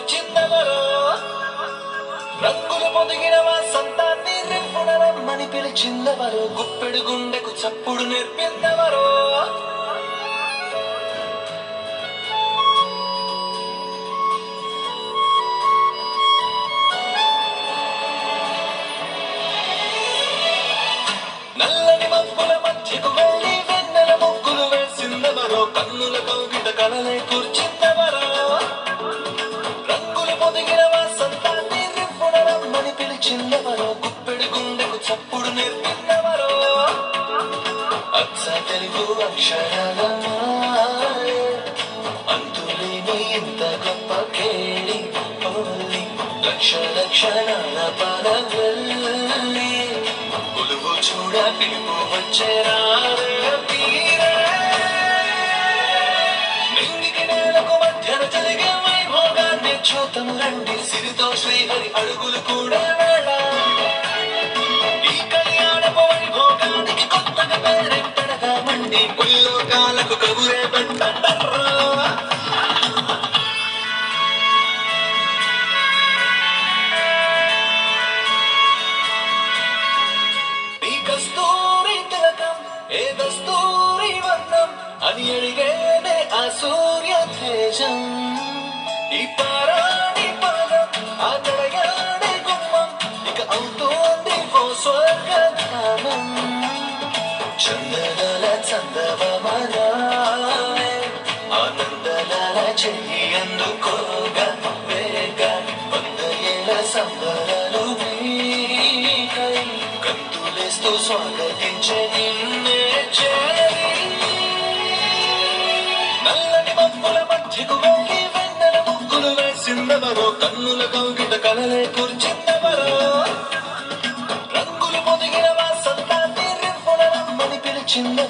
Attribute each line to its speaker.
Speaker 1: కూర్చిందెవరో రంగులు పొదిగిన వసంతాన్ని రింపునరమ్మని పిలిచిందెవరో గుప్పెడు గుండెకు చప్పుడు నేర్పిందెవరో నల్లని మబ్బుల మధ్యకు వెళ్ళి వెన్నెల ముగ్గులు వేసిందెవరో కన్నుల కౌగిట కలలే కూర్చిందెవరో రంగులు పొదిగిన వసంతాన్ని రింపునరమ్మని పిలిచిందెవరో గుప్పెడు గుండెకు చప్పుడు నేర్పిందెవరో అచ్చ తెలుగు అక్షరాల మాలే అంతులేని ఇంత గొప్ప కేళి పోలి లక్ష లక్షణాల పరవెల్లి కొలువు చూడ పిలుపు వచ్చేరా నింగికి నేలకు మధ్యన జరిగే వైభోగాన్ని చూతము రండి సిరితో శ్రీహరి అడుగులు కూడా వేళ ఈ కళ్యాణపు వైభోగానికి కొత్తగా పేరెట్టడగా మండి ముల్లోకాలకు కబురే పెట్టండర్రా కస్తూరి తిలకం ఏ దస్తూరి వర్ణం అని అడిగేనే ఆ సూర్య తేజం ఈ పారాణి పాదం ఆ నడయాడే గుమ్మం ఇక అవుతోంది ఓ స్వర్గధామం చందనాల చందవమనాలే ఆనందనాల చెయ్యి అందుకోగా వేగ 100 ఏళ్ళ సంబరాలు మీకై కంతులేస్తూ స్వాగతించే నిన్నే చేరి నల్లని మబ్బుల మధ్యకు వెళ్ళి వెన్నెల ముగ్గులు వేసిందెవరో కన్నుల కౌగిట కలలే కూర్చిందెవరో రంగులు పొదిగిన వసంతాన్ని రింపునరమ్మని పిలిచిందెవరో